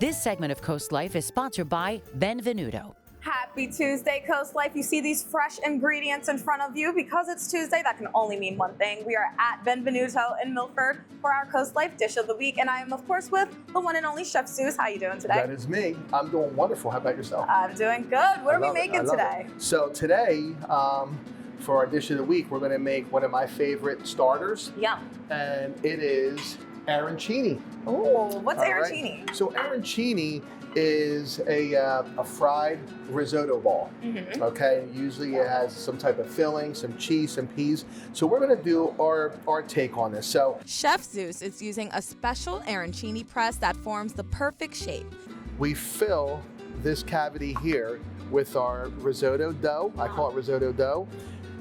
This segment of Coast Life is sponsored by Benvenuto. Happy Tuesday, CoastLife. You see these fresh ingredients in front of you. Because it's Tuesday, that can only mean one thing. We are at Benvenuto in Milford for our CoastLife Dish of the Week. And I am, of course, with the one and only Chef Zeus. How you doing today? That is me. I'm doing wonderful. How about yourself? I'm doing good. What are we making today? So today, for our Dish of the Week, we're going to make one of my favorite starters. Yum. And it is arancini. Oh, what's arancini? Right? So arancini is a fried risotto ball. Okay, usually it has some type of filling, some cheese, some peas. So we're going to do our take on this. So Chef Zeus is using a special arancini press that forms the perfect shape. we fill this cavity here with our risotto dough. I call it risotto dough.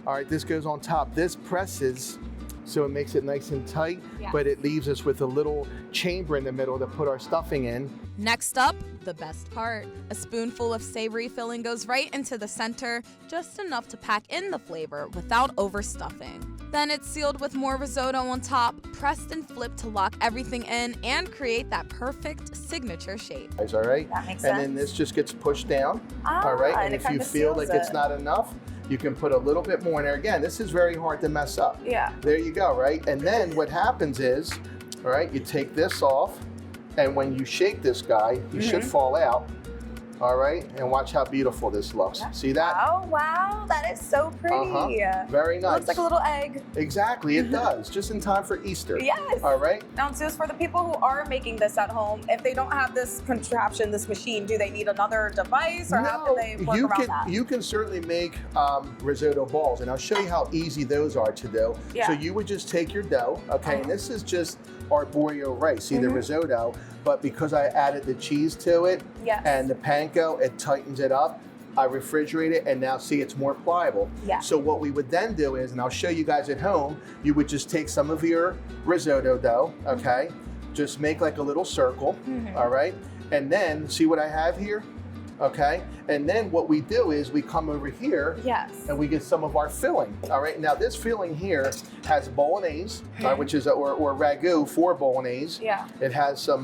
All right, this goes on top. This presses so it makes it nice and tight, but it leaves us with a little chamber in the middle to put our stuffing in. Next up, the best part. A spoonful of savory filling goes right into the center, just enough to pack in the flavor without overstuffing. Then it's sealed with more risotto on top, pressed and flipped to lock everything in and create that perfect signature shape. All right? That makes And sense. then this just gets pushed down. All right, and if you feel like it's not enough, you can put a little bit more in there. Again, this is very hard to mess up. Yeah. There you go, right? And then what happens is, all right, you take this off, and when you shake this guy, you should fall out. All right, and watch how beautiful this looks. See that? Oh, wow. That is so pretty. Very nice. Looks like a little egg. Exactly, it does. Just in time for Easter. Yes. All right. Now, Zeus, for the people who are making this at home, if they don't have this contraption, this machine, do they need another device, or how can they work around that? You can certainly make risotto balls, and I'll show you how easy those are to do. Yeah. So you would just take your dough, okay, and this is just arborio rice, see the risotto, but because I added the cheese to it and the panko, it tightens it up. I refrigerate it, and now see, it's more pliable. Yeah. So what we would then do is, and I'll show you guys at home, you would just take some of your risotto dough, okay, just make like a little circle, all right, and then see what I have here, okay, and then what we do is we come over here and we get some of our filling. All right, now this filling here has bolognese, which is or ragu for bolognese. Yeah. It has some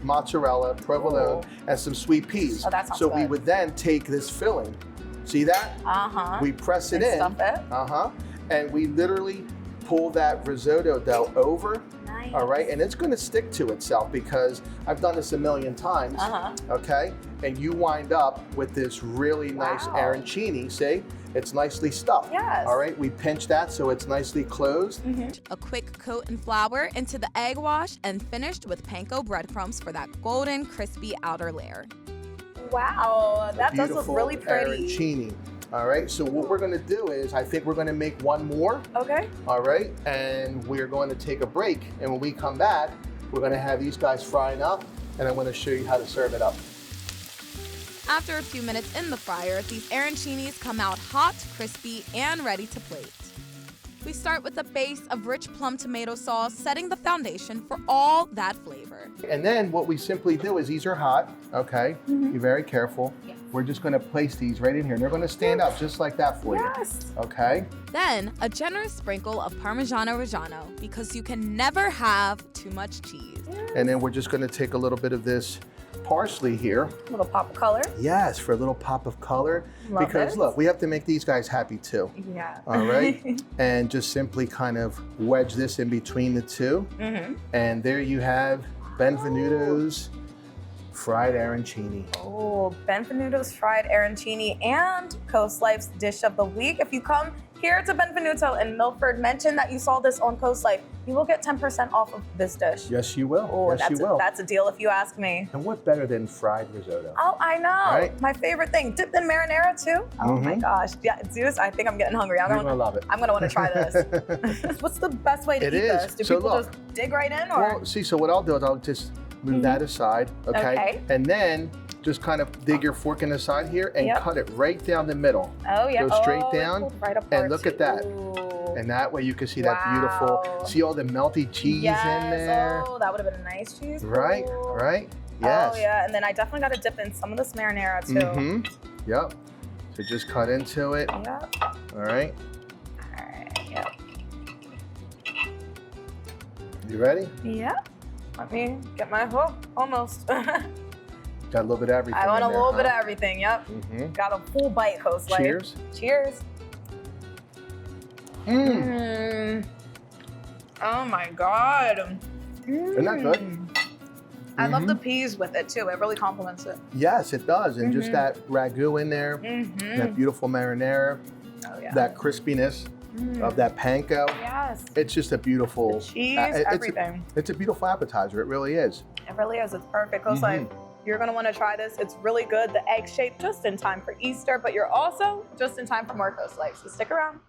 mozzarella, provolone, and some sweet peas. Oh, that sounds so we good. would then take this filling. See that? We press it in. Stuff it. And we literally pull that risotto dough over. Nice. All right, and it's going to stick to itself because I've done this a million times. Okay, and you wind up with this really nice arancini. See, it's nicely stuffed. Yes. All right, we pinch that so it's nicely closed. A quick coat in flour into the egg wash and finished with panko breadcrumbs for that golden, crispy outer layer. Wow, that does look Beautiful really pretty. arancini. All right, so what we're going to do is, I think we're going to make one more. Okay. All right, and we're going to take a break, and when we come back, we're going to have these guys frying up, and I'm going to show you how to serve it up. After a few minutes in the fryer, these arancinis come out hot, crispy, and ready to plate. We start with a base of rich plum tomato sauce, setting the foundation for all that flavor. And then what we simply do is, these are hot, okay? Be very careful. We're just going to place these right in here, and they're going to stand up just like that for you. Okay? Then, a generous sprinkle of Parmigiano Reggiano, because you can never have too much cheese. And then we're just going to take a little bit of this parsley here. A little pop of color. Yes, for a little pop of color. Love because it. look, we have to make these guys happy too. Yeah. All right? And just simply kind of wedge this in between the two. And there you have Benvenuto's fried arancini. Oh, Benvenuto's fried arancini and CoastLife's Dish of the Week. If you come here to Benvenuto in Milford, mention that you saw this on CoastLife. You will get 10% off of this dish. Yes, you will. Oh, yes, you will. That's a deal if you ask me. And what better than fried risotto? Oh, I know. Right? My favorite thing. Dipped in marinara too. Oh my gosh. Yeah, Zeus, I think I'm getting hungry. You're gonna love it. I'm gonna want to try this. What's the best way to eat this? Do So people look, just dig right in, or? Well, see, so what I'll do is I'll just move that aside, okay? And then just kind of dig your fork in the side here and cut it right down the middle. Oh, yeah. Go straight down, right and look at that. Ooh. And that way you can see that beautiful, see all the melty cheese in there? Oh, that would have been a nice cheese. Right, Ooh. right, yes. Oh, yeah, and then I definitely got to dip in some of this marinara, too. Yep. So just cut into it. Yep. All right. All right, yep. You ready? Yep. Let me get my hook. Almost. Got a little bit of everything. I want a in there, little bit huh? of everything. Yep. Mhm. Got a full bite, CoastLife. Cheers. Cheers. Oh my God. Isn't that good? I love the peas with it too. It really complements it. Yes, it does. And just that ragu in there, that beautiful marinara, Oh yeah. that crispiness of that panko. Yes. It's just a beautiful Cheese, it's everything. It's a beautiful appetizer. It really is. It really is. It's perfect. CoastLife, you're gonna want to try this. It's really good. The egg shape just in time for Easter, but you're also just in time for more CoastLife. So stick around.